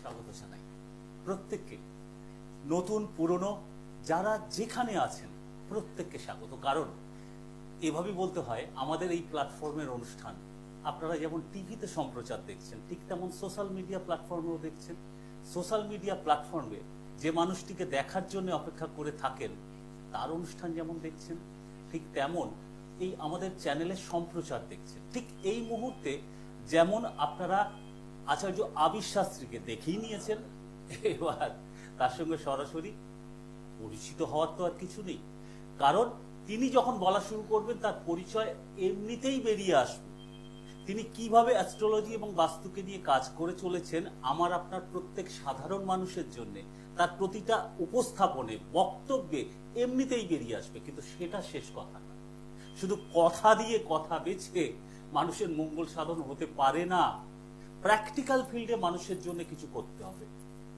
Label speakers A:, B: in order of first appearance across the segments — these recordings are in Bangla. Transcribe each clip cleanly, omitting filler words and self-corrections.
A: স্বাগত জানাই প্রত্যেককে, নতুন পুরনো যারা যেখানে আছেন প্রত্যেককে স্বাগত। কারণ এভাবেই বলতে হয়, আমাদের এই প্ল্যাটফর্মের অনুষ্ঠান আপনারা যেমন টিভিতে সম্প্রচার দেখছেন, ঠিক তেমন সোশ্যাল মিডিয়া প্ল্যাটফর্মেও দেখছেন। সোশ্যাল মিডিয়া প্ল্যাটফর্মে যে মানুষটিকে দেখার জন্য অপেক্ষা করে থাকেন তার অনুষ্ঠান যেমন দেখছেন, ঠিক তেমন এই আমাদের চ্যানেলে সম্প্রচার দেখছেন। ঠিক এই মুহূর্তে যেমন আপনারা আচার্য আবির শাস্ত্রীকে দেখেই নিয়েছেন, এবার তার সঙ্গে সরাসরি পরিচিত হওয়ার তো আর কিছু নেই। কারণ তিনি যখন বলা শুরু করবেন তার পরিচয় এমনিতেই বেরিয়ে আসবে। তিনি কিভাবে অ্যাস্ট্রোলজি এবং বাস্তুকে নিয়ে কাজ করে চলেছেন আমার আপনার প্রত্যেক সাধারণ মানুষের জন্য, তার প্রতিটা উপস্থাপনে বক্তব্যে এমনিতেই বেরিয়ে আসবে। কিন্তু সেটা শেষ কথা না, শুধু কথা দিয়ে কথা বেছে মানুষের মঙ্গল সাধন হতে পারে না। প্র্যাকটিক্যাল ফিল্ডে মানুষের জন্য কিছু করতে হবে।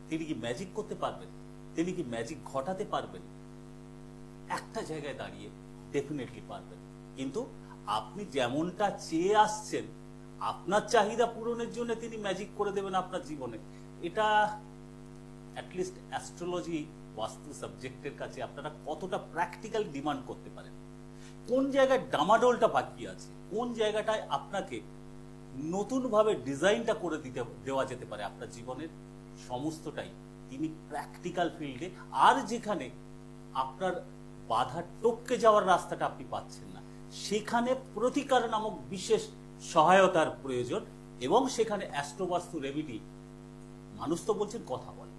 A: তিনি কি ম্যাজিক করতে পারবেন? তিনি কি ম্যাজিক ঘটাতে পারবেন? একটা জায়গায় দাঁড়িয়ে ডেফিনেটলি পারবেন। কিন্তু আপনি যেমনটা চেয়ে আসছেন, আপনার চাহিদা পূরণের জন্য তিনি ম্যাজিক করে দেবেন আপনার জীবনে, এটা অ্যাটলিস্ট অ্যাস্ট্রোলজি বাস্তু সাবজেক্টের কাছে আপনারা কতটা প্র্যাকটিক্যাল ডিমান্ড করতে পারেন? কোন জায়গায় ডামাডোলটা বাকি আছে? কোন জায়গাটায় আপনাকে নতুনভাবে ডিজাইনটা করে দেওয়া যেতে পারে আপনার জীবনের? সমস্তটাই তিনি প্র্যাকটিক্যাল ফিল্ডে, আর যেখানে আপনার বাধা টপকে যাওয়ার রাস্তাটা আপনি পাচ্ছেন না, সেখানে প্রতিকার নামক বিশেষ সহায়তার প্রয়োজন। এবং সেখানে অ্যাস্ট্রোবাস্তু রেমেডি, মানুষ তো বলছেন কথা বলে,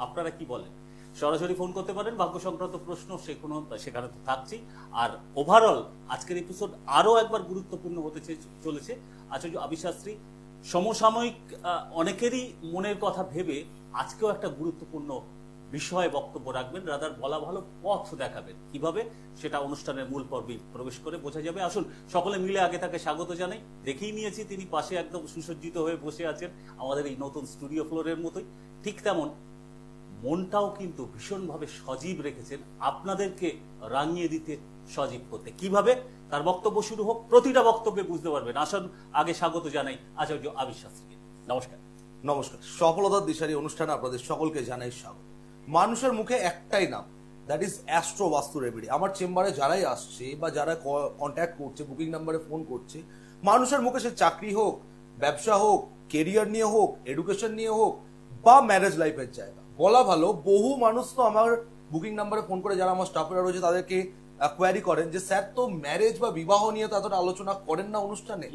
A: আপনারা কি বলেন? সরাসরি ফোন করতে পারেন, ভাগ্য সংক্রান্ত প্রশ্ন সেখানে তো থাকছেই। আর ওভারঅল আজকের এপিসোড আরো একবার গুরুত্বপূর্ণ হতে চলেছে। আচার্য আবির শাস্ত্রী সমসাময়িক অনেকেরই মনের কথা ভেবে আজকেও একটা গুরুত্বপূর্ণ বিষয়ে বক্তব্য রাখবেন, রাদার বলা ভালো পথ দেখাবেন। কিভাবে সেটা অনুষ্ঠানের মূল পর্বে প্রবেশ করে বোঝা যাবে। আসুন সকলে মিলে আগে তাকে স্বাগত জানাই। দেখেই নিয়েছি তিনি পাশে একদম সুসজ্জিত হয়ে বসে আছেন, আমাদের এই নতুন স্টুডিও ফ্লোরের মতোই। ঠিক তেমন মনটাও কিন্তু ভীষণভাবে সজীব রেখেছেন আপনাদেরকে রাঙিয়ে দিতে, সজীব করতে। কিভাবে তার বক্তব্য শুরু হোক, প্রতিটা বক্তব্যে বুঝতে পারবেন। আসুন আগে স্বাগত জানাই আচার্য আবির শাস্ত্রীকে। নমস্কার।
B: নমস্কার। সফলতার দিশারি অনুষ্ঠানে আপনাদের সকলকে জানাই স্বাগত। মানুষের মুখে একটাই নাম, দ্যাট ইজ অ্যাস্ট্রো বাস্তু রেমেডি। আমার চেম্বারে যারাই আসছে বা যারা কন্ট্যাক্ট করছে, বুকিং নাম্বারে ফোন করছে, মানুষের মুখে সে চাকরি হোক, ব্যবসা হোক, কেরিয়ার নিয়ে হোক, এডুকেশন নিয়ে হোক, বা ম্যারেজ লাইফের জায়গা, বলা ভালো বহু মানুষ তো আমার বুকিং নাম্বারে ফোন করে, যারা আমার স্টাফেরা রয়েছে তাদেরকে কোয়ারি করেন যে স্যার তো ম্যারেজ বা বিবাহ নিয়ে তো এতটা আলোচনা করেন না অনুষ্ঠানে,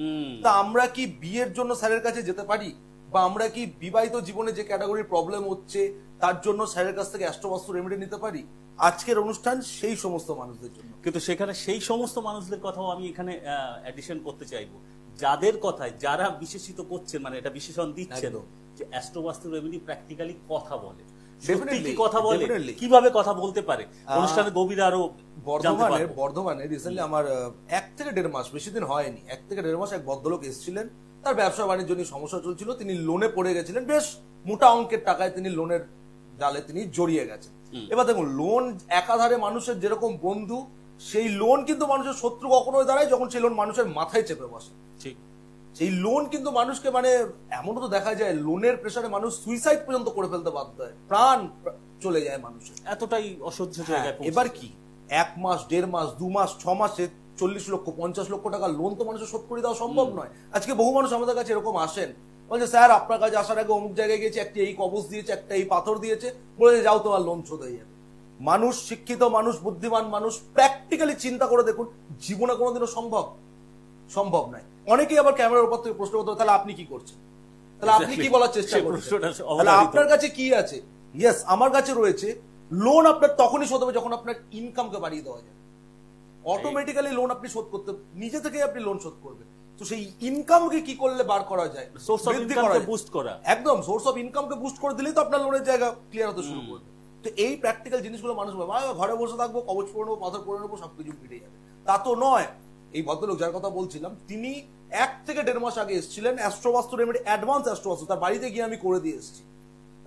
B: তা আমরা কি বিয়ের জন্য স্যারের কাছে যেতে পারি, বা আমরা কি বিবাহিত জীবনে যে ক্যাটাগরির প্রবলেম হচ্ছে তার জন্য স্যারের কাছ থেকে অ্যাস্ট্রোবাস্তু রেমেডি নিতে পারি? আজকের অনুষ্ঠান সেই সমস্ত মানুষদের জন্য।
A: কিন্তু সেখানে সেই সমস্ত মানুষদের কথাও আমি এখানে অ্যাডিশন করতে চাইবো, যাদের কথায় যারা বিশেষিত করছেন, মানে এটা বিশেষণ দিচ্ছেন যে অ্যাস্ট্রোবাস্তু রেমেডি প্র্যাকটিক্যালি কথা বলে। কথা বলে, কিভাবে কথা বলতে পারে অনুষ্ঠানে গভীরে আরো।
B: বর্ধমানে রিসেন্টলি আমার 1 থেকে 1.5 মাস, বেশি দিন হয়নি, 1 থেকে 1.5 মাস এক ভদ্রলোক এসেছিলেন। তার ব্যবসা বাণিজ্য নিয়ে সমস্যা চলছিল, তিনি লোনে পড়ে গেছিলেন, বেশ মোটা অঙ্কের টাকায় তিনি লোনের জালে তিনি জড়িয়ে গেছেন। এবার দেখুন, লোন একাধারে মানুষের যেরকম বন্ধু, সেই লোন কিন্তু মানুষের শত্রু কখনোই দাঁড়ায় যখন সেই লোন মানুষের মাথায় চেপে বসে। ঠিক সেই লোন কিন্তু মানুষকে, মানে এমনও তো দেখা যায় লোনের প্রেসারে মানুষ সুইসাইড পর্যন্ত করে ফেলতে বাধ্য হয়, প্রাণ চলে যায় মানুষের,
A: এতটাই অসহ্য জায়গায়।
B: এবার কি 1 মাস, 1.5 মাস, 2 মাস, 6 মাসে 40 লক্ষ 50 লক্ষ টাকা লোন তো মানুষের শোধ করে দেওয়া সম্ভব নয়। আজকে বহু মানুষ আমাদের কাছে এরকম আসেন, বলছে স্যার আপনার কাছে আসার আগে অমুক জায়গায় গিয়েছে, একটা এই কবজ দিয়েছে, একটা এই পাথর দিয়েছে, বলে যাও তোমার লোন শোধ হয়ে যাবে। মানুষ, শিক্ষিত মানুষ, বুদ্ধিমান মানুষ প্র্যাকটিক্যালি চিন্তা করে দেখুন, জীবনে কোনোদিনও সম্ভব নয়। অনেকেই আবার ক্যামেরার উপর থেকে প্রশ্ন করতে, তাহলে আপনি কি করছেন, তাহলে আপনি কি বলার চেষ্টা করছেন, তাহলে আপনার কাছে কি আছে? ইয়েস, আমার কাছে রয়েছে। লোন আপনার তখনই শোধ হবে যখন আপনার ইনকামকে বাড়িয়ে দেওয়া যায়। অটোমেটিক্যালি লোন আপনি শোধ করতে, নিজে থেকে আপনি লোন শোধ করবেন। তো সেই ইনকামকে কি করলে বার করা যায়,
A: সোর্স অফ ইনকামকে বুস্ট করা,
B: একদম সোর্স অফ ইনকামকে বুস্ট করে দিলেই তো আপনার লোনের জায়গা ক্লিয়ার হতে শুরু করবে। তো এই প্র্যাকটিক্যাল জিনিসগুলো মানুষ ঘরে বসে থাকবো, কবচ পরে নেবো, পাথর পরে নেবো, সবকিছু মিটে যাবে, তা তো নয়। এই ভদ্রলোক যার কথা বলছিলাম, তিনি 1 থেকে 1.5 মাস আগে এসেছিলেন, অ্যাস্ট্রোবাস্তু রেমেডি, অ্যাডভান্স অ্যাস্ট্রোবাস্তু তার বাড়িতে গিয়ে আমি করে দিয়ে এসেছি।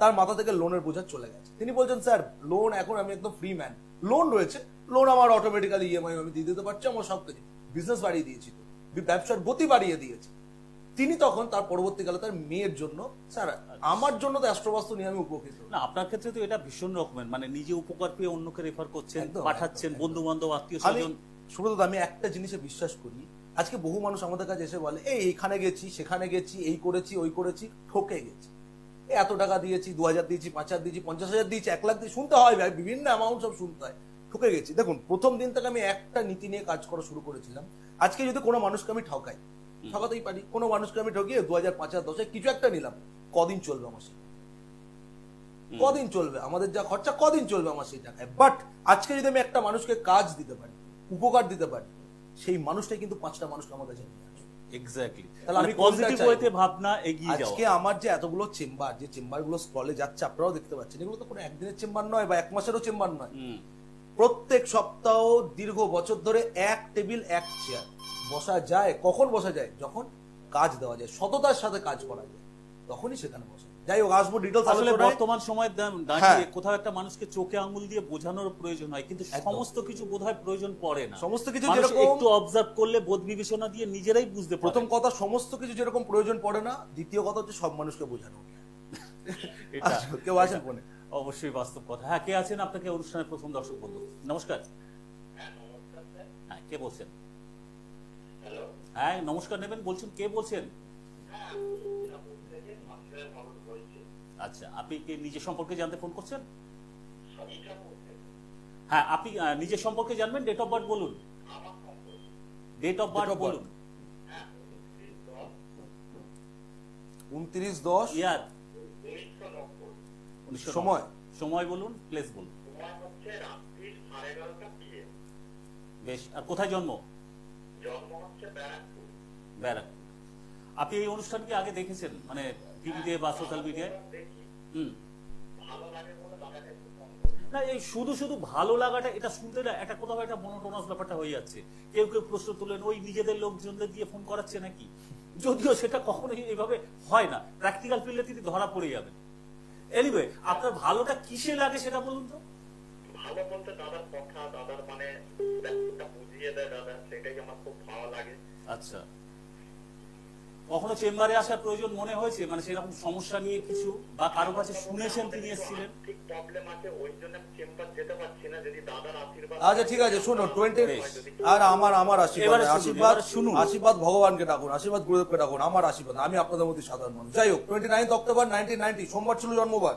B: তার মাথা থেকে লোনের বোঝা চলে গেছে। তিনি বলছেন স্যার লোন এখন আমি একদম ফ্রি ম্যান, লোন রয়েছে, লোন আমার অটোমেটিক্যালি ইএমআই আমি দিয়ে দিতে পারছি, আমার সবকিছু, বিজনেস বাড়িয়ে দিয়েছি, তো ব্যবসার গতি বাড়িয়ে দিয়েছি। তিনি তখন তার পরবর্তীকালে তার মেয়ের জন্য, স্যার আমার জন্য তো অ্যাস্ট্রোবাস্তু নিয়ে আমি উপকৃত।
A: না, আপনার ক্ষেত্রে তো এটা ভীষণ রকমের, মানে নিজে উপকার পেয়ে অন্যকে রেফার করছেন,
B: একদম,
A: পাঠাচ্ছেন,
B: একদম।
A: বন্ধু বান্ধব, আত্মীয়
B: আমি
A: স্বজন।
B: সুব্রত, আমি একটা জিনিসে বিশ্বাস করি, আজকে বহু মানুষ আমাদের কাছে এসে বলে এই এইখানে গেছি, সেখানে গেছি, এই করেছি, ওই করেছি, ঠকে গেছি, এত টাকা দিয়েছি, 2000 দিয়েছি, 5000 দিয়েছি, 50,000 দিয়েছি, 1 লাখ দিয়ে, শুনতে হয় ভাই, বিভিন্ন অ্যামাউন্ট সব শুনতে হয়, ঠকে গেছি। দেখুন, প্রথম দিন থেকে আমি একটা নীতি নিয়ে কাজ করা শুরু করেছিলাম। আজকে যদি কোনো মানুষকে আমি ঠকাই, ঠকাতেই পারি, কোনো মানুষকে আমি ঠকিয়ে 2000, 5000, 10,000 কিছু একটা নিলাম, কদিন চলবে আমার সেটা? কদিন চলবে? আমাদের যা খরচা, কদিন চলবে আমার সেই টাকায়? বাট আজকে যদি আমি একটা মানুষকে কাজ দিতে পারি, উপকার দিতে পারি, সেই মানুষটাই কিন্তু 5টা মানুষকে আমার কাছে নিয়ে আসবে।
A: এক্স্যাক্টলি,
B: তাহলে আমি
A: পজিটিভ
B: কোনটা
A: ওয়েতে
B: চাইবো?
A: ভাবনা, এগিয়ে যাওয়া।
B: আজকে আমার যে এতগুলো চেম্বার, যে চেম্বার গুলো স্ক্রলে যাচ্ছে, আপনারাও দেখতে পাচ্ছেন, এগুলো তো কোনো একদিনের চেম্বার নয় বা 1 মাসেরও চেম্বার নয়। প্রত্যেক সপ্তাহ দীর্ঘ বছর ধরে এক টেবিল, এক চেয়ার বসা যায়। কখন বসা যায়? যখন কাজ দেওয়া যায়, সততার সাথে কাজ করা যায়, তখনই সেখানে বসা। যাই হোক, আসবো ডিটেলস
A: আসলে
B: আলোচনায়।
A: বর্তমান সময়ে দাঁড়িয়ে
B: হ্যাঁ।
A: কোথাও একটা মানুষকে চোখে আঙুল দিয়ে বোঝানোর প্রয়োজন হয়, কিন্তু
B: একদম।
A: সমস্ত কিছু বোধহয় প্রয়োজন পড়ে না।
B: সমস্ত কিছু
A: মানুষ
B: যেরকম
A: একটু অবজার্ভ করলে, বোধ বিবেচনা দিয়ে নিজেরাই বুঝতে পারে।
B: প্রথম কথা, সমস্ত কিছু যেরকম প্রয়োজন পড়ে না। দ্বিতীয় কথা হচ্ছে সব মানুষকে বোঝানো।
A: এটা
B: কেউ আছেন ফোনে?
A: অবশ্যই বাস্তব কথা। হ্যাঁ, কে আছেন? আপনাকে অনুষ্ঠানের প্রথম দর্শক বন্ধু, নমস্কার। হ্যাঁ, কে বলছেন? হ্যাঁ, নমস্কার নেবেন, বলছেন, কে বলছেন? আচ্ছা, আপনি কি নিজের সম্পর্কে জানতে ফোন করছেন? হ্যাঁ, আপনি নিজের সম্পর্কে জানবেন। ডেট অফ বার্থ বলুন, ডেট অফ বার্থ বলুন,
B: 29/10।
A: ইয়ার,
B: সময়?
A: সময় বলুন, প্লেস বলুন। বেশ, আর কোথায় জন্ম? ব্যারাকপুর। আপনি এই অনুষ্ঠান কি আগে দেখেছেন, মানে টিভিতে বা সোশ্যাল মিডিয়ায়? না, এই শুধু শুধু ভালো লাগাটা, এটা শুনতে না একটা কোথাও একটা মনোটোনাস ব্যাপারটা হয়ে যাচ্ছে। কেউ কেউ প্রশ্ন তুলেন, ওই নিজেদের লোকজনদের দিয়ে ফোন করাচ্ছে নাকি, যদিও সেটা কখনোই এইভাবে হয় না। প্র্যাকটিক্যাল ফিল্ডে তিনি ধরা পড়ে যাবেন। এনিওয়ে, আপনার ভালোটা কিসে লাগে সেটা বলুন তো।
C: ভালো বলতে দাদার কথা, দাদার মানে ব্যাপারটা বুঝিয়ে দেয় দাদা, সেটাই আমার খুব ভালো লাগে।
A: আচ্ছা, কখনো চেম্বারে আসার প্রয়োজন মনে হয়েছে, মানে সেরকম সমস্যা নিয়ে কিছু, বা কারো কাছে শুনেছেন তিনি এসেছিলেন?
C: ঠিক প্রবলেম আছে, ওই জন্য আমি চেম্বার যেতে পারছি না। যদি দাদার আশীর্বাদ।
B: আচ্ছা ঠিক আছে, শুনো 20 আর আমার আশীর্বাদ,
A: এবারে শুনুন,
B: আশীর্বাদ
A: এবারে শুনুন।
B: আশীর্বাদ ভগবানকে ডাকুন, আশীর্বাদ গুরুদেবকে ডাকুন, আমার আশীর্বাদ, আমি আপনাদের মধ্যে সাধারণ মানুষ। যাই হোক, 29 অক্টোবর 1990 সোমবার ছিল জন্মবার।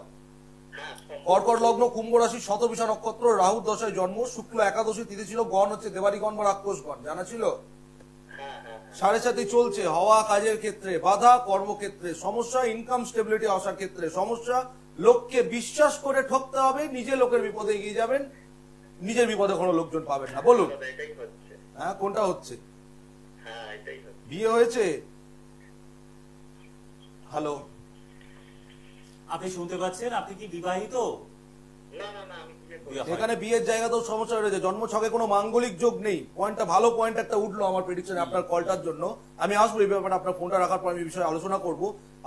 B: কর্কট লগ্ন, কুম্ভ রাশি, শতবিষা নক্ষত্র, রাহুর দশায় জন্ম, শুক্ল একাদশী তিথি ছিল, গণ হচ্ছে দেবারিগণ বা রাক্ষসগণ, জানা ছিল? 7.5 চলছে, হওয়া কাজের ক্ষেত্রে বাধা, কর্মক্ষেত্রে সমস্যা, ইনকাম স্টেবিলিটি আসার ক্ষেত্রে সমস্যা, লোককে বিশ্বাস করে ঠকতে হবে, নিজে লোকের বিপদে এগিয়ে যাবেন, নিজের বিপদে কোনো লোকজন পাবেন না। বলুন,
C: এটাই হচ্ছে।
B: হ্যাঁ কোনটা হচ্ছে?
C: হ্যাঁ, এটাই হচ্ছে।
B: বিয়ে হয়েছে? হ্যালো,
A: আপনি শুনতে পাচ্ছেন? আপনি কি বিবাহিত?
C: না না না, আমি বিয়ে করি।
A: বিয়ে হয়।
B: এখানে বিয়ের জায়গাতেও সমস্যা রয়েছে, জন্ম ছকে কোনো মাঙ্গলিক যোগ নেই। পয়েন্টটা ভালো, পয়েন্ট একটা উঠলো আমার প্রেডিকশনে আপনার কলটার জন্য। আমি আসবো এই ব্যাপারে, আপনার ফোনটা রাখার পর আমি এই বিষয়ে আলোচনা করব।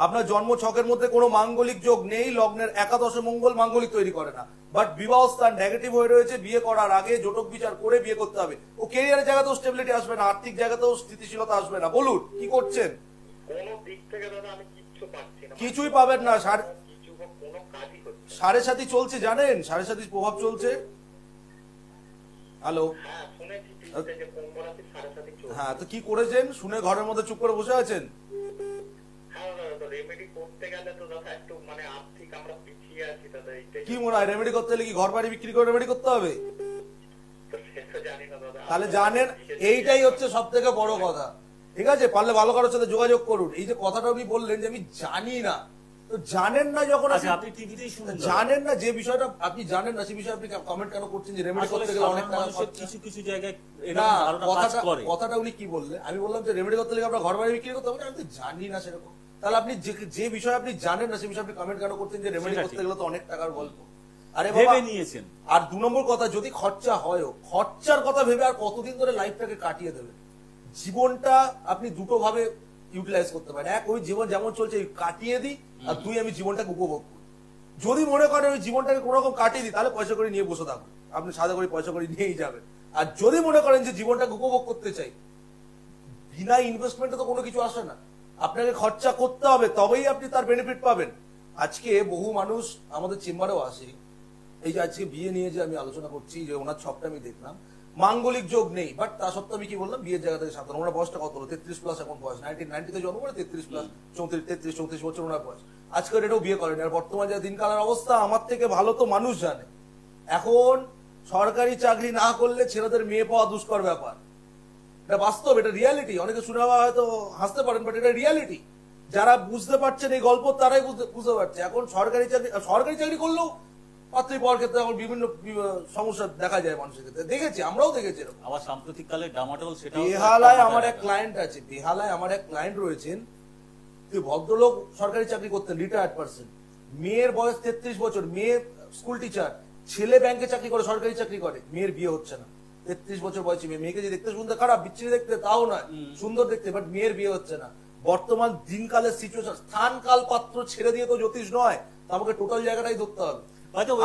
B: আপনার জন্ম ছকের মধ্যে কোনো মাঙ্গলিক যোগ নেই, লগ্নের একাদশে মঙ্গল মাঙ্গলিক তৈরি করে না, বাট বিবাহ স্থান নেগেটিভ হয়ে রয়েছে। বিয়ে করার আগে জটক বিচার করে বিয়ে করতে হবে। ও ক্যারিয়ারের জায়গাতেও স্টেবিলিটি আসবে না, আর্থিক জায়গাতেও স্থিতিশীলতা আসবে না। বলুন, কি করছেন?
C: কোনো দিক থেকে দাদা আমি কিচ্ছু পাচ্ছি না।
B: কিছুই পাবেন না।
C: কিছু বা কোনো কাজই হচ্ছে না।
B: 7.5 চলছে, জানেন? 7.5 প্রভাব চলছে। হ্যালো,
C: হ্যাঁ, শুনেছি টিভিতে যে কুম্ভ রাশি 7.5 চলছে।
B: হ্যাঁ তো কি করেছেন? শুনে ঘরের মধ্যে চুপ করে বসে আছেন?
C: হ্যাঁ দাদা, তো রেমেডি করতে গেলে তো দাদা একটু মানে আর্থিক আমরা পিছিয়ে আছি দাদা, এইটাই।
B: কি মনে হয়, রেমেডি করতে হলে কি ঘর বাড়ি বিক্রি করে রেমেডি করতে হবে?
C: তো সেটা জানি না দাদা।
B: তাহলে জানেন, এইটাই হচ্ছে সব থেকে বড় কথা। ঠিক আছে, পারলে ভালো কারোর সাথে যোগাযোগ করুন। এই যে কথাটা উনি বললেন যে আমি জানি না, তো জানেন না যখন
A: আচ্ছা, আপনি টিভিতেই শুনুন।
B: জানেন না যে বিষয়টা আপনি জানেন না, সে বিষয়ে আপনি কমেন্ট কেন করছেন যে রেমেডি
A: আসলে
B: করতে গেলে অনেক
A: সাধারণ
B: টাকা
A: মানুষের
B: খরচা?
A: কিছু কিছু জায়গায়
B: না,
A: এরকম ধারণা কাজ করে।
B: কথাটা উনি কি বললেন? আমি বললাম যে রেমেডি করতে গেলে আপনার ঘর বাড়ি বিক্রি করতে হবে। আমি তো জানি না সেরকম। তাহলে আপনি যে বিষয়ে আপনি জানেন না, সে বিষয়ে আপনি কমেন্ট কেন করছেন যে রেমেডি
A: সেটা
B: করতে
A: ঠিক।
B: গেলে তো অনেক টাকার গল্প? আরে বাবা,
A: ভেবে নিয়েছেন।
B: আর 2 নম্বর কথা, যদি খরচা হয়ও, খরচার কথা ভেবে আর কতদিন ধরে লাইফটাকে কাটিয়ে দেবেন? জীবনটা আপনি দুটো ভাবে ইউটিলাইজ করতে পারেন। এক, ওই জীবন যেমন চলছে কাটিয়ে দিই, আর 2, আমি জীবনটাকে উপভোগ করি। যদি মনে করেন ওই জীবনটাকে কোনো রকম কাটিয়ে দিই, তাহলে পয়সা করে নিয়ে বসে থাকুন, আপনি সাদা করে পয়সা করে নিয়েই যাবেন। আর যদি মনে করেন যে জীবনটাকে উপভোগ করতে চাই, বিনা ইনভেস্টমেন্টে তো কোনো কিছু আসে না। আপনাকে খরচা করতে হবে, তবেই আপনি তার বেনিফিট পাবেন। আজকে বহু মানুষ আমাদের চেম্বারেও আসে, এই যে আজকে বিয়ে নিয়ে যে আমি আলোচনা করছি, যে ওনার ছকটা আমি দেখলাম, মাঙ্গলিক যোগ নেই, বাট তা সত্ত্বেও আমি কি বললাম, বিয়ের জায়গা থেকে 57, ওনার বয়সটা কত হলো, 33 প্লাস এখন বয়স, 1990 তে জন্ম করে 33 প্লাস, 34 বছর ওনার বয়স। আজকের এটাও বিয়ে করেন। আর বর্তমান যা দিনকালের অবস্থা, আমার থেকে ভালো তো মানুষ জানে, এখন সরকারি চাকরি না করলে ছেলেদের মেয়ে পাওয়া দুষ্কর ব্যাপার। এটা বাস্তব, এটা রিয়ালিটি। অনেকে শুনে হয়তো হাসতে পারেন, বাট এটা রিয়ালিটি। যারা বুঝতে পারছেন এই গল্প, তারাই বুঝতে পারছে। এখন সরকারি চাকরি করলেও পাত্রী পাওয়ার ক্ষেত্রে এখন বিভিন্ন সমস্যা দেখা যায় মানুষের ক্ষেত্রে, দেখেছি, আমরাও দেখেছি এরকম।
A: আবার সাম্প্রতিক কালে ডামাডোল, সেটা
B: বেহালায় আমার এক ক্লায়েন্ট আছে, বেহালায় আমার এক ক্লায়েন্ট রয়েছেন, ভদ্রলোক সরকারি চাকরি করতেন, রিটায়ার্ড পার্সন, মেয়ের বয়স 33 বছর, মেয়ে স্কুল টিচার, ছেলে ব্যাংকে চাকরি করে, সরকারি চাকরি করে, মেয়ের বিয়ে হচ্ছে না। 33 বছর বয়সী মেয়ে, মেয়েকে যে দেখতে শুনতে খারাপ, বিচ্ছিরি দেখতে তাও নয়, সুন্দর দেখতে, বাট মেয়ের বিয়ে হচ্ছে না। বর্তমান দিনকালের সিচুয়েশন, স্থান কাল পাত্র ছেড়ে দিয়ে তো জ্যোতিষ নয়, আমাকে টোটাল জায়গাটাই ধরতে হবে।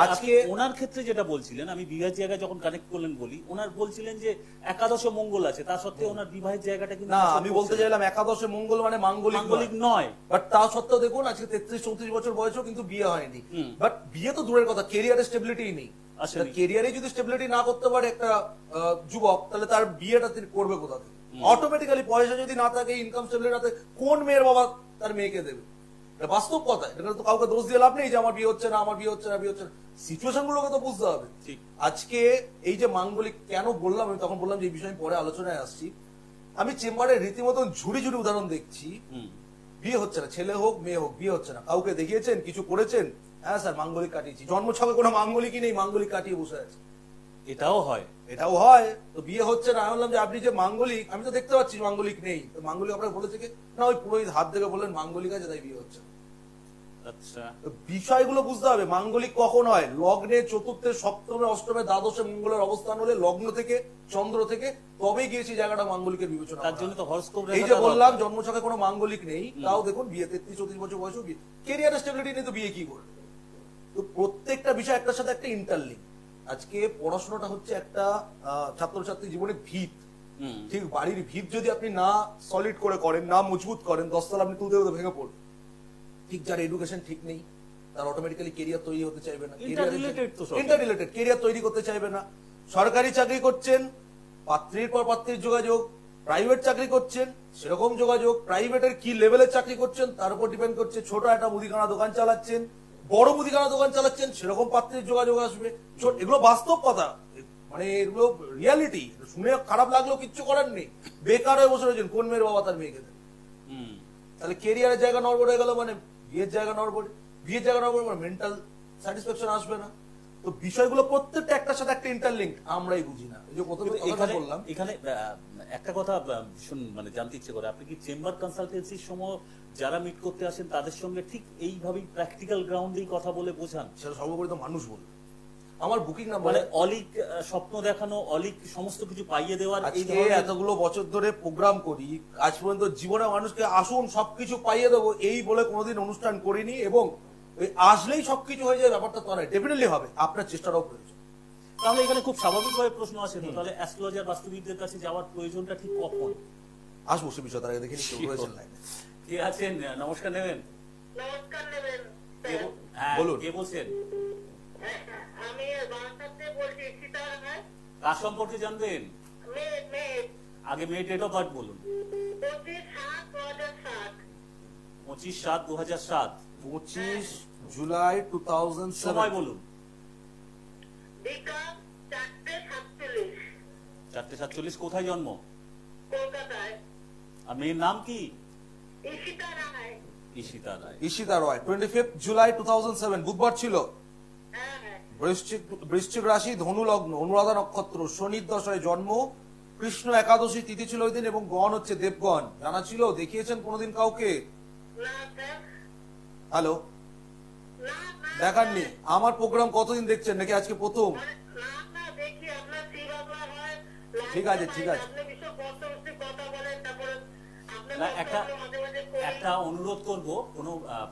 A: আজকে ওনার ক্ষেত্রে যেটা বলছিলেন, আমি বিবাহের জায়গায় যখন কানেক্ট করলেন বলি, ওনার বলছিলেন যে একাদশে মঙ্গল আছে, তা সত্ত্বেও ওনার বিবাহের জায়গাটা কিন্তু
B: না, আমি বলতে চাইলাম একাদশে মঙ্গল মানে মাঙ্গলিক
A: নয়,
B: বাট তা সত্ত্বেও দেখুন আজকে 33-34 বছর বয়সেও কিন্তু বিয়ে হয়নি। বাট বিয়ে তো দূরের কথা, কেরিয়ারে স্টেবিলিটি নেই। কেরিয়ারে যদি স্টেবিলিটি না করতে পারে একটা যুবক, তাহলে তার বিয়েটা তিনি করবে কোথা থেকে? অটোমেটিক্যালি পয়সা যদি না থাকে, ইনকাম স্টেবিলিটি না থাকে, কোন মেয়ের বাবা তার মেয়েকে দেবে? এটা বাস্তব কথা। এটা তো কাউকে দোষ দিয়ে লাভ নেই যে আমার বিয়ে হচ্ছে না, আমার বিয়ে হচ্ছে না, বিয়ে হচ্ছে না। সিচুয়েশন গুলোকে তো বুঝতে হবে। আজকে এই যে মাঙ্গলিক কেন বললাম, আমি তখন বললাম যে এই বিষয়ে পরে আলোচনায় আসছি। আমি চেম্বারে রীতিমতন ঝুড়ি ঝুড়ি উদাহরণ দেখছি, বিয়ে হচ্ছে না, ছেলে হোক মেয়ে হোক, বিয়ে হচ্ছে না। কাউকে দেখিয়েছেন, কিছু করেছেন, হ্যাঁ স্যার মাঙ্গলিক কাটিয়েছি, জন্মছকে কোনো মাঙ্গলিকই নেই, মাঙ্গলিক কাটিয়ে বসে আছে।
A: এটাও হয়,
B: এটাও হয়। তো বিয়ে হচ্ছে না, আমি বললাম যে আপনি যে মাঙ্গলিক, আমি তো দেখতে পাচ্ছি মাঙ্গলিক নেই, তো মাঙ্গলিক আপনার বলেছে কি না, ওই পুরোহিত হাত দেখে বললেন মাঙ্গলিক আছে, তাই বিয়ে হচ্ছে না।
A: আচ্ছা,
B: বিষয়গুলো বুঝতে হবে। মাঙ্গলিক কখন হয়? লগ্নে, চতুর্থে, সপ্তমে, অষ্টমে, দ্বাদশে মঙ্গলের অবস্থান হলে, লগ্ন থেকে, চন্দ্র থেকে, তবে গিয়েছি জায়গাটা মাঙ্গলিকের বিবেচনা।
A: তার জন্য তো হরস্কোপ,
B: এই যে বললাম জন্মছকে কোনো মাঙ্গলিক নেই, তাও দেখুন বিয়ে 33-34 বছর বয়সে বিয়ে, কেরিয়ার স্টেবিলিটি নেই, তো বিয়ে কি করবে? তো প্রত্যেকটা বিষয় একটার সাথে একটা ইন্টারলিঙ্ক। আজকে পড়াশোনাটা হচ্ছে একটা ছাত্রছাত্রী জীবনের ভিত। ঠিক বাড়ির ভিত যদি আপনি না সলিড করে করেন, না মজবুত করেন, 10 তলা আপনি তুলতে তুলতে ভেঙে পড়বেন। ঠিক যার এডুকেশন ঠিক নেই, তার অটোমেটিক্যালি কেরিয়ার তৈরি হতে চাইবে না, ইন্টাররিলেটেড কেরিয়ার তৈরি করতে চাইবে না। সরকারি চাকরি করছেন, পাত্রীর পর পাত্রীর যোগাযোগ, প্রাইভেট চাকরি করছেন, সেরকম যোগাযোগ, প্রাইভেটের কি লেভেলের চাকরি করছেন তার উপর ডিপেন্ড করছে। ছোট একটা মুদিখানা দোকান চালাচ্ছেন, বড় মুদিখানা দোকান চালাচ্ছেন, সেরকম পাত্রীর যোগাযোগ আসবে। এগুলো বাস্তব কথা, মানে এগুলো রিয়ালিটি। শুনে খারাপ লাগলেও কিচ্ছু করার নেই। বেকার হয়ে বসে রয়েছেন, কোন মেয়ের বাবা তার মেয়েকে দেবে? তাহলে কেরিয়ারের জায়গা নড়বড় হয়ে গেল, মানে বিয়ের জায়গা নড়বড়, বিয়ের জায়গা নড়বড় মানে মেন্টাল স্যাটিসফ্যাকশন আসবে না। তো বিষয়গুলো প্রত্যেকটা একটার সাথে একটা ইন্টারলিঙ্ক, আমরাই বুঝি না। এই যে প্রথমে কথা বললাম,
A: এখানে একটা কথা ভীষণ মানে জানতে ইচ্ছে করে, আপনি কি চেম্বার কনসালটেন্সির সময় যারা মিট করতে আসেন তাদের সঙ্গে ঠিক এইভাবেই প্র্যাকটিক্যাল গ্রাউন্ডেই কথা বলে বোঝান?
B: সেটা সর্বোপরি তো মানুষ বলবে। আমার বুকিং নাম্বার
A: মানে অলিক স্বপ্ন দেখানো, অলিক সমস্ত কিছু পাইয়ে দেওয়ার,
B: আজকে এতগুলো বছর ধরে প্রোগ্রাম করি, আজ পর্যন্ত জীবনে মানুষকে আসুন সবকিছু পাইয়ে দেবো এই বলে কোনোদিন অনুষ্ঠান করিনি। এবং ওই আসলেই সবকিছু হয়ে যায় ব্যাপারটা তো নয়, ডেফিনেটলি হবে, আপনার চেষ্টাটাও প্রয়োজন।
A: তাহলে এখানে খুব স্বাভাবিকভাবে প্রশ্ন আসে, তাহলে অ্যাস্ট্রোলজার বাস্তুবিদদের কাছে যাওয়ার প্রয়োজনটা ঠিক কখন?
B: আসবো সে বিষয়, তার আগে দেখে নিচ্ছি লাইনে
A: কে আছেন। নমস্কার নেবেন।
C: নমস্কার নেবেন।
B: বলুন,
A: কে বলছেন?
C: আমি বারাসাতে বলছি, সীতারাম।
A: কার সম্পর্কে জানবেন?
C: মেয়ে
A: আগে মেয়ে ডেট অফ বার্থ বলুন।
C: 25/7/2007।
A: 25/7/2007।
B: 25 জুলাই 2007।
A: সময় বলুন।
C: বিকাল 4:47।
A: 4:47। কোথায় জন্ম?
C: কলকাতায়।
A: আর মেয়ের নাম কি?
C: ঈশিতা রায়।
A: ঈশিতা রায়।
B: ঈশিতা রয়। 25 জুলাই 2007 বুধবার ছিল। বৃশ্চিক রাশি, ধনু লগ্ন, অনুরাধা নক্ষত্র, শনির দশায় জন্ম, কৃষ্ণ একাদশী তিথি ছিল ওই দিন, এবং গণ হচ্ছে দেবগণ। জানা ছিল? দেখিয়েছেন কোনোদিন কাউকে? হ্যালো, দেখাননি? আমার প্রোগ্রাম কতদিন দেখছেন নাকি আজকে প্রথম? ঠিক আছে, ঠিক আছে।
A: একটা অনুরোধ করব, কোন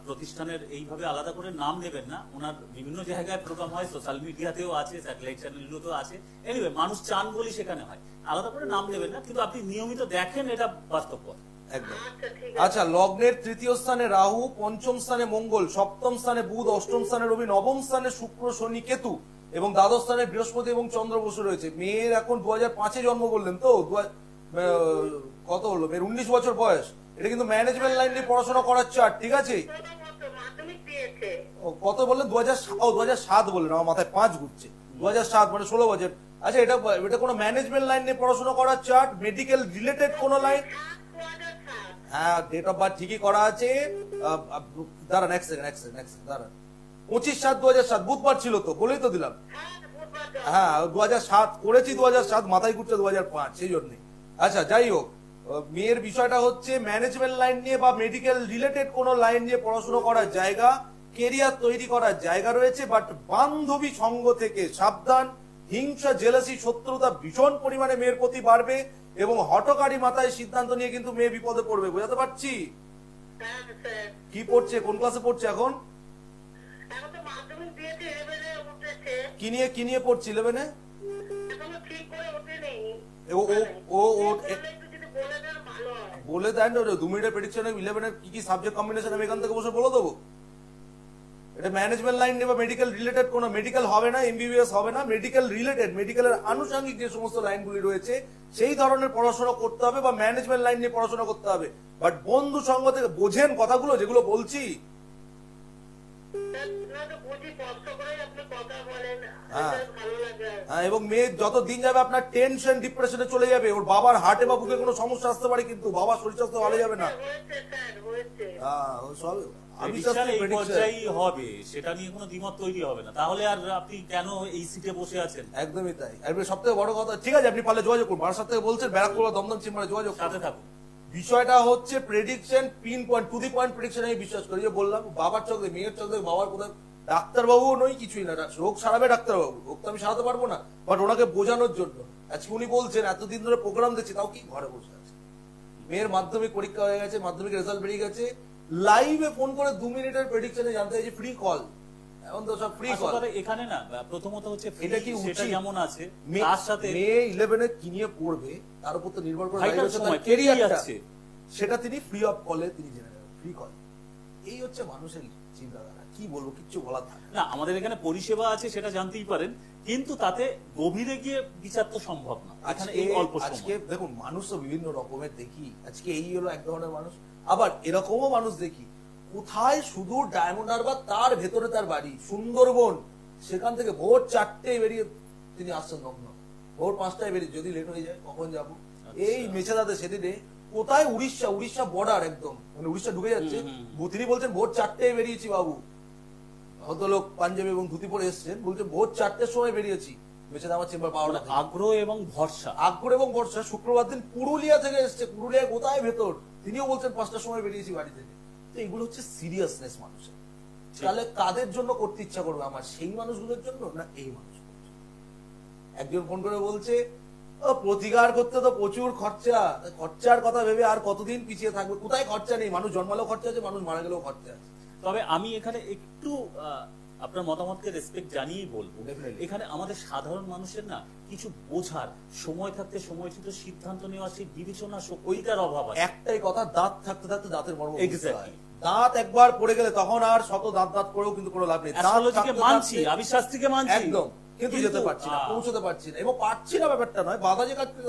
A: প্রতিষ্ঠানের এইভাবে আলাদা করে নাম নেবেন না। ওনার বিভিন্ন জায়গায় প্রোগ্রাম হয়, সোশ্যাল মিডিয়াতেও আছে, স্যাটেলাইট চ্যানেলগুলোতেও আছে। এনিওয়ে, মানুষ চান বলি সেখানে হয়, আলাদা করে নাম নেবেন না। কিন্তু আপনি নিয়মিত দেখেন, এটা বাস্তব কথা।
B: একদম।
D: আচ্ছা ঠিক
B: আচ্ছা, লগ্নের তৃতীয় স্থানে রাহু, পঞ্চম স্থানে মঙ্গল, সপ্তম স্থানে বুধ, অষ্টম স্থানে রবি, নবম স্থানে শুক্র, শনি, কেতু এবং দ্বাদশ স্থানে বৃহস্পতি এবং চন্দ্র বসে রয়েছে। মেয়ের এখন 2005-এ জন্ম বললেন তো, কত হলো মেয়ের? 19 বছর বয়স। এটা কিন্তু ম্যানেজমেন্ট লাইন নিয়ে পড়াশোনা করার চার্ট, ঠিক আছে?
D: মাধ্যমিক দিয়েছে।
B: কত বললেন? 2007 বললেন, আমার মাথায় 5 ঘুরছে। 2007 মানে 16 বছর। আচ্ছা, এটা এটা কোনো ম্যানেজমেন্ট লাইন নিয়ে পড়াশোনা করার চার্ট, মেডিকেল রিলেটেড কোনো লাইন? হ্যাঁ, ডেট অফ বার্থ ঠিকই করা আছে। দাঁড়ান এক সেকেন্ড দাঁড়ান। 25/7/2007 বুধবার ছিল তো, বলেই তো দিলাম। হ্যাঁ, 2007 করেছি, 2007 মাথায় ঘুরছে 2005, সেই জন্য। আচ্ছা, যাই হোক, মেয়ের বিষয়টা হচ্ছে ম্যানেজমেন্ট লাইন নিয়ে বা মেডিকেল রিলেটেড কোনো লাইন নিয়ে পড়াশোনা করার জায়গা, কেরিয়ার তৈরি করার জায়গা রয়েছে। বাট বান্ধবী সঙ্গ থেকে সাবধান। হিংসা, জেলাসি, শত্রুতা ভীষণ পরিমাণে মেয়ের প্রতি বাড়বে এবং হঠকারী মাথায় সিদ্ধান্ত নিয়ে কিন্তু মেয়ে বিপদে পড়বে। বোঝাতে পারছি? কি পড়ছে, কোন ক্লাসে পড়ছে এখন? কি নিয়ে পড়ছে 11-এ? বলে দেন 2 মিনিটের প্রেডিকশনে 11-এর কি কি সাবজেক্ট কম্বিনেশন আমি এখান থেকে বসে বলে দেবো। এটা ম্যানেজমেন্ট লাইন নিয়ে বা মেডিকেল রিলেটেড কোনো, মেডিকেল হবে না, এমবিবিএস হবে না, মেডিকেল রিলেটেড, মেডিকেলের আনুষঙ্গিক যে সমস্ত লাইনগুলি রয়েছে সেই ধরনের পড়াশোনা করতে হবে বা ম্যানেজমেন্ট লাইন নিয়ে পড়াশোনা করতে হবে। বাট বন্ধু সঙ্গ থেকে বোঝেন কথাগুলো যেগুলো বলছি? হ্যাঁ, এবং মেয়ে যত দিন যাবে আপনার টেনশন ডিপ্রেশনে চলে যাবে। ওর বাবার হার্টে বা বুকে কোনো সমস্যা আসতে পারে, কিন্তু বাবার শরীর স্বাস্থ্য ভালো যাবে না।
A: হবে সেটা নিয়ে কোনো দ্বিমত তৈরি হবে না। তাহলে আর আপনি কেন এই সিটে বসে আছেন?
B: একদমই তাই। সব থেকে বড় কথা, ঠিক আছে আপনি পারলে যোগাযোগ করুন, বারাসাত থেকে বলছেন, ব্যারাকপুর দমদম চেম্বারে যোগাযোগ
A: সাথে থাকুন।
B: বিষয়টা হচ্ছে prediction, pin point, to the point prediction আমি বিশ্বাস করি। যে বললাম বাবার চোখ দিয়ে, মেয়ের চোখ দিয়ে, বাবার কোথাও ডাক্তারবাবু নই, কিছুই না, রোগ সারাবে ডাক্তারবাবু, রোগ তো আমি সারাতে পারবো না, বাট ওনাকে বোঝানোর জন্য আজকে উনি বলছেন এতদিন ধরে প্রোগ্রাম দিচ্ছি, তাও কি ঘরে বসে আছে। মেয়ের মাধ্যমিক পরীক্ষা হয়ে গেছে, মাধ্যমিক রেজাল্ট বেরিয়ে গেছে, লাইভে ফোন করে 2 মিনিটের প্রেডিকশনে জানতে চাইছে, ফ্রি কল। এখন তো সব ফ্রি কল।
A: এখানে না প্রথমত হচ্ছে
B: এটা কি
A: সেটা যেমন আছে, তার সাথে
B: মেয়ে 11-এ কি নিয়ে পড়বে তার উপর তো নির্ভর করে
A: ক্যারিয়ারটা,
B: সেটা তিনি ফ্রি অফ কলে তিনি জেনে নেবেন, ফ্রি কল। এই হচ্ছে মানুষের চিন্তাধারা। কি বলবো, কিচ্ছু বলার থাকে
A: না। আমাদের এখানে পরিষেবা আছে সেটা জানতেই পারেন, কিন্তু তাতে গভীরে গিয়ে বিচার তো সম্ভব না।
B: আজকে দেখুন, মানুষ তো বিভিন্ন রকমের দেখি। আজকে এই হলো এক ধরনের মানুষ, আবার এরকমও মানুষ দেখি কোথায় শুধু ডায়মন্ড হারবার, তার ভেতরে তার বাড়ি সুন্দরবন, সেখান থেকে ভোর 4টায় বেরিয়ে তিনি আসছেন দমদম, ভোর 5টায় বেরিয়ে, যদি লেট হয়ে যায় কখন যাবো। এই মেছেদাতে সেদিনে কোথায় উড়িষ্যা বর্ডার, একদম মানে উড়িষ্যা ঢুকে যাচ্ছে, তিনি বলছেন ভোর 4টায় বেরিয়েছি বাবু। ভদ্রলোক পাঞ্জাবি এবং ধুতি পরে এসছেন, বলছে ভোর 4টার সময় বেরিয়েছি। মেছেদা আমার চেম্বার 12টা।
A: আগ্রহ এবং ভরসা।
B: শুক্রবার দিন পুরুলিয়া থেকে এসছে, পুরুলিয়া কোথায় ভেতর, তিনিও বলছেন 5টার সময় বেরিয়েছি বাড়ি থেকে। তো এগুলো হচ্ছে সিরিয়াসনেস মানুষের। তাহলে কাদের জন্য করতে ইচ্ছা করবে আমার, সেই মানুষগুলোর জন্য না এই মানুষগুলোর জন্য? একজন ফোন করে বলছে প্রতিকার করতে তো প্রচুর খরচা, খরচার কথা ভেবে আর কতদিন পিছিয়ে থাকবে। কোথায় খরচা নেই? মানুষ জন্মালেও খরচা আছে, মানুষ মারা গেলেও খরচা আছে।
A: তবে আমি এখানে একটু আপনার মতামতকে রেসপেক্ট জানিয়েই বলবো, এখানে আমাদের সাধারণ মানুষের না কিছু বোঝার, সময় থাকতে সময়চিত সিদ্ধান্ত নেওয়া, সেই বিবেচনা শক্তিটার অভাব আছে।
B: একটাই কথা, দাঁত থাকতে থাকতে দাঁতের মর্ম বুঝতে হয়। দাঁত একবার পড়ে গেলে তখন আর শত দাঁত করেও কিন্তু কোনো লাভ নেই।
A: মানছি, আমি শাস্ত্রীকে মানছি
B: একদম, কিন্তু যেতে পারছি না, পৌঁছতে পারছি না। এবং পারছি না ব্যাপারটা নয়, বাধা যে কাটতে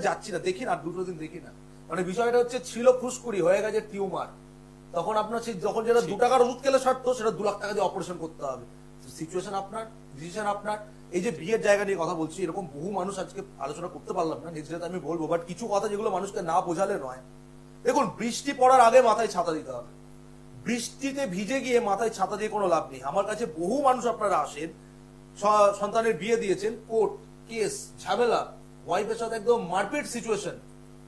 B: যাচ্ছি না, দেখি না, 2 দিন দেখি না। মানে বিষয়টা হচ্ছে ছিল ফুসকুড়ি, হয়ে গেছে টিউমার। তখন আপনার সেই যখন যেটা 2 টাকার ওষুধ খেলে সারতো, সেটা 2 লাখ টাকা দিয়ে অপারেশন করতে হবে। সিচুয়েশন আপনার, ডিসিশন আপনার। এই যে বিয়ের জায়গা নিয়ে কথা বলছি, এরকম বহু মানুষ আজকে আলোচনা করতে পারলাম না, নেক্সট ডেতে আমি বলবো। বাট কিছু কথা যেগুলো মানুষকে না বোঝালে নয়। দেখুন, বৃষ্টি পড়ার আগে মাথায় ছাতা দিতে হবে। বৃষ্টিতে ভিজে গিয়ে মাথায় ছাতা দিয়ে কোনো লাভ নেই। আমার কাছে বহু মানুষ আপনারা আসেন, সন্তানের বিয়ে দিয়েছেন, কোর্ট কেস ঝামেলা, ওয়াইফের সাথে একদম মারপিট সিচুয়েশন,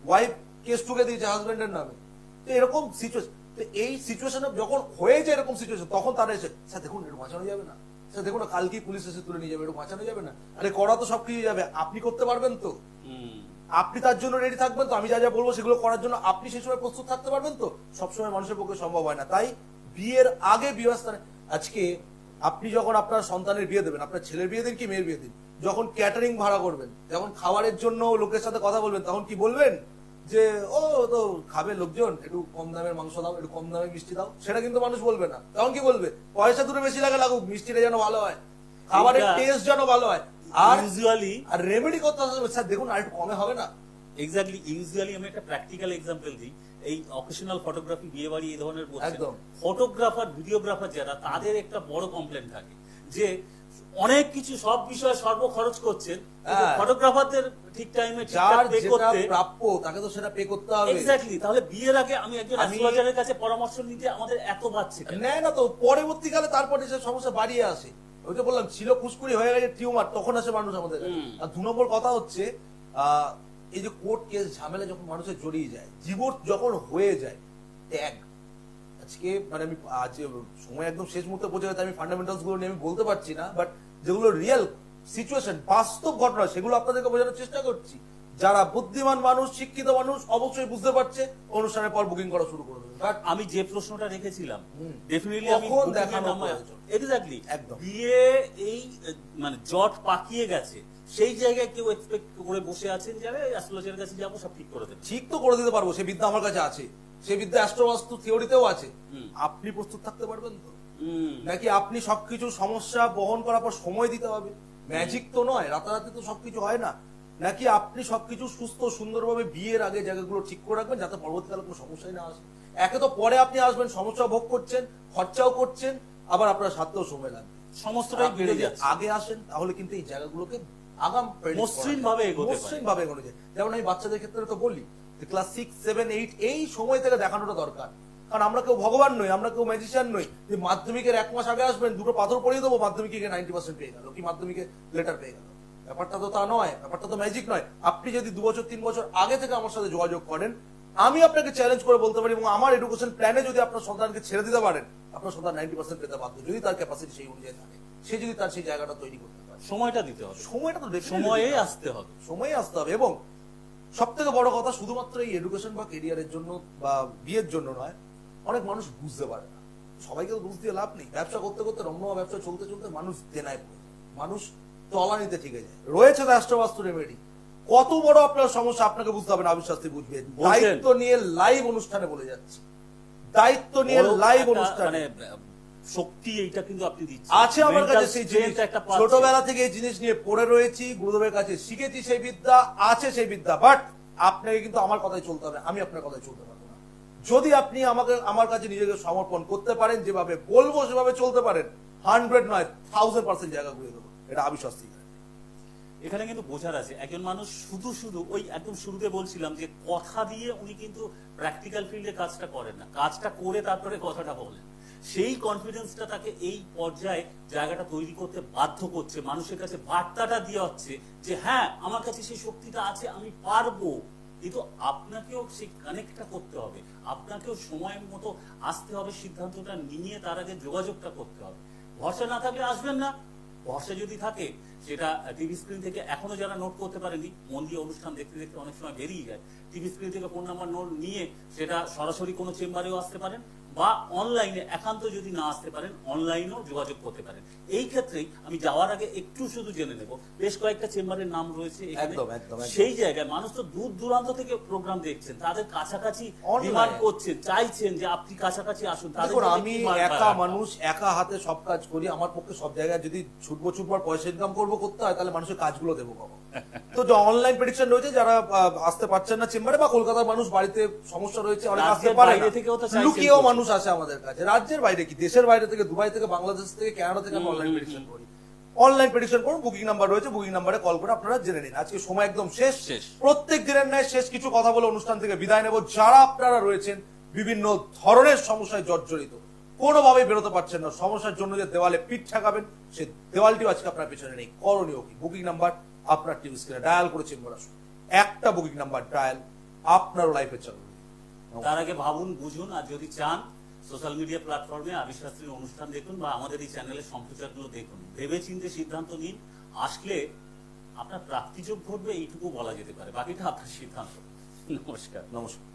B: ওয়াইফ কেস ঠুকে দিয়েছে হাজবেন্ডের নামে। তো এরকম সিচুয়েশন, তো এই সিচুয়েশনে যখন হয়ে যায় এরকম সিচুয়েশন, তখন তারা এসে, স্যার দেখুন একটু বাঁচানো যাবে না, স্যার দেখুন না কালকেই পুলিশ এসে তুলে নিয়ে যাবে, একটু বাঁচানো যাবে না। আরে করা তো সবকিছু যাবে, আপনি করতে পারবেন তো? আপনি তার জন্য রেডি থাকবেন তো? আমি যা যা বলবো সেগুলো করার জন্য আপনি সেই সময় প্রস্তুত থাকতে পারবেন তো? সবসময় মানুষের পক্ষে সম্ভব হয় না। তাই বিয়ের আগে বিবাহস্থানে, আজকে আপনি যখন আপনার সন্তানের বিয়ে দেবেন, আপনার ছেলের বিয়ে দিন কি মেয়ের বিয়ে দিন, যখন ক্যাটারিং ভাড়া করবেন, যখন খাবারের জন্য লোকের সাথে কথা বলবেন, তখন কি বলবেন যে ও তো খাবে লোকজন, একটু কম দামের মাংস দাও, একটু কম দামের মিষ্টি দাও, সেটা কিন্তু মানুষ বলবে না। তখন কি বলবে? পয়সা দুটো বেশি লাগুক, মিষ্টিটা যেন ভালো হয়, খাবারের
A: এইটা-
B: টেস্ট যেন ভালো হয়। আর
A: ইউজুয়ালি
B: আর রেমেডি করতে হবে, স্যার দেখুন আর একটু কমে হবে না?
A: ইউজুয়ালি আমি একটা প্র্যাকটিক্যাল এক্সাম্পল দিই। এই অকেশনাল ফটোগ্রাফি, বিয়ে বাড়ি এই ধরনের
B: একদম।
A: ফটোগ্রাফার, ভিডিওগ্রাফার যারা, তাদের একটা বড় কমপ্লেন থাকে যে অনেক কিছু সব বিষয়ে সর্ব খরচ করছেন,
B: হ্যাঁ।
A: ফটোগ্রাফারদের ঠিক টাইমে
B: যার
A: পে
B: যেটা
A: করতে।
B: প্রাপ্য তাকে তো সেটা পে করতে হবে।
A: এক্স্যাক্টলি। তাহলে বিয়ের আগে আমি একজন
B: আমি-
A: অ্যাস্ট্রোলজারের কাছে পরামর্শ নিতে আমাদের এত বাড়ছে কেন?
B: নেয় না তো, পরবর্তীকালে তারপরে সে সমস্যা বাড়িয়ে আসে। ওই যে বললাম ছিল ফুসকুড়ি হয়ে গেছে টিউমার, তখন আসে মানুষ আমাদের কাছে। আর 2 নম্বর কথা হচ্ছে এই যে কোর্ট কেস ঝামেলা যখন মানুষের জড়িয়ে যায়, জীবন যখন হয়ে যায়, ত্যাগ। আজকে মানে আমি আজ সময় একদম শেষ মুহূর্তে পৌঁছে গেছে, আমি ফান্ডামেন্টালস গুলো নিয়ে আমি বলতে পারছি না, বাট যেগুলো রিয়েল সিচুয়েশন, বাস্তব ঘটনা, সেগুলো আপনাদেরকে বোঝানোর চেষ্টা করছি। যারা বুদ্ধিমান মানুষ, শিক্ষিত মানুষ অবশ্যই বুঝতে পারছে, অনুষ্ঠানের পর বুকিং করা শুরু করে দেবে। বাট
A: আমি যে প্রশ্নটা রেখেছিলাম,
B: হুম।
A: ডেফিনেটলি আমি
B: কখন দেখানো প্রয়োজন?
A: এক্স্যাক্টলি
B: একদম।
A: বিয়ে এই মানে জট পাকিয়ে গেছে, সেই জায়গায় কেউ এক্সপেক্ট করে বসে আছেন যারা অ্যাস্ট্রোলজারের কাছে যাবো সব ঠিক করে দেবে।
B: ঠিক তো করে দিতে পারবো, সে বিদ্যা আমার কাছে আছে, সে বিদ্যা অ্যাস্ট্রোবাস্তু থিওরিতেও আছে।
A: হুম।
B: আপনি প্রস্তুত থাকতে পারবেন তো?
A: হুম।
B: নাকি আপনি সবকিছু সমস্যা বহন করার পর সময় দিতে হবে? ম্যাজিক তো নয়, রাতারাতি তো সবকিছু হয় না। নাকি আপনি সবকিছু সুস্থ সুন্দরভাবে বিয়ের আগে জায়গাগুলো ঠিক করে রাখবেন যাতে পরবর্তীকালে কোনো সমস্যাই না আসে? একে তো পরে আপনি আসবেন, সমস্যা ভোগ করছেন, খরচাও করছেন, আবার আপনার সাথেও সময় লাগবে।
A: সমস্তটাই
B: আপনি
A: বেড়ে
B: যদি
A: যাচ্ছে।
B: আগে আসেন তাহলে কিন্তু এই জায়গাগুলোকে আগাম
A: মসৃণ ভাবে এগোতে পারে।
B: মসৃণ ভাবে এগোনো যায়। যেমন আমি বাচ্চাদের ক্ষেত্রে তো বলি ক্লাস 6, 7, 8 এই সময় থেকে দেখানোটা দরকার। কারণ আমরা কেউ ভগবান নই, আমরা কেউ ম্যাজিশিয়ান নই যে মাধ্যমিকের 1 মাস আগে আসবেন, দুটো পাথর পড়িয়ে দেবো, মাধ্যমিকে 90% পেয়ে গেল, কি মাধ্যমিকে লেটার পেয়ে গেল। ব্যাপারটা তো তা নয়, ব্যাপারটা তো ম্যাজিক নয়। আপনি যদি 2 বছর 3 বছর আগে থেকে আমার সাথে যোগাযোগ করেন, আমি আপনাকে চ্যালেঞ্জ করে বলতে পারি, এবং আমার এডুকেশন প্ল্যানে যদি আপনার সন্তানকে ছেড়ে দিতে পারেন, আপনার সন্তান 90% পেতে বাধ্য, যদি তার ক্যাপাসিটি সেই অনুযায়ী থাকে, সে যদি তার সেই জায়গাটা তৈরি করতে পারে।
A: সময়টা দিতে হবে,
B: সময়টা তো definitely
A: সময়ে
B: দিতে হবে।
A: আসতে হবে।
B: সময়ে আসতে হবে। এবং সব থেকে বড় কথা, শুধুমাত্র এই এডুকেশন বা কেরিয়ারের জন্য বা বিয়ের জন্য নয়, অনেক মানুষ বুঝতে পারে না। সবাইকে তো বুঝ দিয়ে লাভ নেই। ব্যবসা করতে করতে, রমরমা ব্যবসা চলতে চলতে মানুষ দেনায় পড়ে যায়, মানুষ তলানিতে ঠিক যায়। রয়েছে তো অ্যাস্ট্রোবাস্তু রেমেডি। কত বড় আপনার সমস্যা আপনাকে বুঝতে হবে না, আবির শাস্ত্রী বুঝবেন।
A: বলছেন।
B: দায়িত্ব নিয়ে লাইভ অনুষ্ঠানে বলে যাচ্ছি, দায়িত্ব নিয়ে
A: বড়
B: লাইভ
A: একটা
B: অনুষ্ঠানে
A: মানে শক্তি এইটা কিন্তু আপনি দিচ্ছেন।
B: আছে আমার কাছে সেই জিনিস।
A: Mental strength একটা পাচ্ছেন।
B: ছোটবেলা থেকে এই জিনিস নিয়ে পড়ে রয়েছি, গুরুদেবের কাছে শিখেছি সেই বিদ্যা, আছে সেই বিদ্যা। বাট আপনাকে কিন্তু আমার কথাই চলতে হবে, আমি আপনার কথাই চলতে পারবো না। যদি আপনি আমার কাছে নিজেকে সমর্পণ করতে পারেন, যেভাবে বলবো সেভাবে চলতে পারেন, 100 নয় 1000% জায়গা ঘুরে দেবো, এটা আবির শাস্ত্রী।
A: এখানে কিন্তু বোঝার আছে, একজন মানুষ শুধু শুধু ওই একদম শুরুতে বলছিলাম যে কথা দিয়ে উনি কিন্তু প্র্যাকটিক্যাল ফিল্ডে কাজটা করেন না, কাজটা করে তারপরে কথাটা বলেন। সেই কনফিডেন্সটা তাকে এই পর্যায়ে জায়গাটা তৈরি করতে বাধ্য করছে, মানুষের কাছে বার্তাটা দিয়ে হচ্ছে যে হ্যাঁ আমার কাছে সেই শক্তিটা আছে, আমি পারবো। কিন্তু আপনাকেও সেই কানেক্টটা করতে হবে, আপনাকেও সময় মতো আসতে হবে, সিদ্ধান্তটা নিয়ে তার আগে যোগাযোগটা করতে হবে। ভরসা না থাকলে আসবেন না, ভরসা যদি থাকে সেটা টিভি স্ক্রিন থেকে এখনো যারা নোট করতে পারেনি, মন দিয়ে অনুষ্ঠান দেখতে দেখতে অনেক সময় বেরিয়ে যায়, টিভি স্ক্রিন থেকে ফোন নাম্বার নোট নিয়ে সেটা সরাসরি কোনো চেম্বারেও আসতে পারেন, বা অনলাইনে একান্ত যদি না আসতে পারেন অনলাইনেও যোগাযোগ করতে পারেন। এই ক্ষেত্রেই আমি যাওয়ার আগে একটু শুধু জেনে নেব, বেশ কয়েকটা চেম্বারের নাম রয়েছে এখানে।
B: একদম, একদম, একদম।
A: সেই জায়গায় মানুষ তো দূর দূরান্ত থেকে প্রোগ্রাম দেখছেন, তাদের কাছাকাছি
B: Online।
A: ডিমান্ড করছেন, চাইছেন যে আপনি কাছাকাছি আসুন। তাদের
B: দেখুন,
A: জন্য
B: আমি
A: কি বার্তা
B: একা
A: রাখা?
B: মানুষ, একা হাতে সব কাজ করি। আমার পক্ষে সব জায়গায় যদি ছুটবার পয়সা ইনকাম করবো করতে হয়, তাহলে মানুষের কাজগুলো দেবো কখন? তো যে অনলাইন প্রেডিকশন রয়েছে, যারা আসতে পারছেন না চেম্বারে, বা কলকাতার মানুষ বাড়িতে সমস্যা রয়েছে, অনেক আসতে
A: রাজ্যের
B: পারে
A: বাইরে
B: না,
A: থেকেও তো চাইছেন
B: লুকিয়েও
A: প্রচুর।
B: মানুষ আসে আমাদের কাছে। রাজ্যের বাইরে কি, দেশের বাইরে থেকে, দুবাই থেকে, বাংলাদেশ থেকে, কানাডা থেকে অনলাইন প্রেডিকশন করি। অনলাইন প্রেডিকশন করুন, বুকিং নাম্বার রয়েছে, বুকিং নাম্বারে কল করে আপনারা জেনে নিন। আজকে সময় একদম শেষ। প্রত্যেক দিনের ন্যায় শেষ কিছু কথা বলে অনুষ্ঠান থেকে বিদায় নেব। যারা আপনারা রয়েছেন বিভিন্ন ধরনের সমস্যায় জর্জরিত, কোনোভাবেই বেরোতে পারছেন না, সমস্যার জন্য যে দেওয়ালে পিঠ ঠেকাবেন, সে দেওয়ালটিও আজকে আপনার পেছনে নেই। করণীয় কি? বুকিং নাম্বার আপনার টিভি স্ক্রিনে ডায়াল করে চেম্বার আসুন, একটা বুকিং নাম্বার ডায়াল, আপনারও লাইফে চালু।
A: তার আগে ভাবুন, বুঝুন, আর যদি চান সোশ্যাল মিডিয়া প্ল্যাটফর্মে আবির শাস্ত্রীর অনুষ্ঠান দেখুন, বা আমাদের এই চ্যানেলের সম্প্রচারগুলো দেখুন। ভেবে চিন্তে সিদ্ধান্ত নিন, আসলে আপনার প্রাপ্তিযোগ ঘটবে এইটুকু বলা যেতে পারে, বাকিটা আপনার সিদ্ধান্ত। নমস্কার।
B: নমস্কার।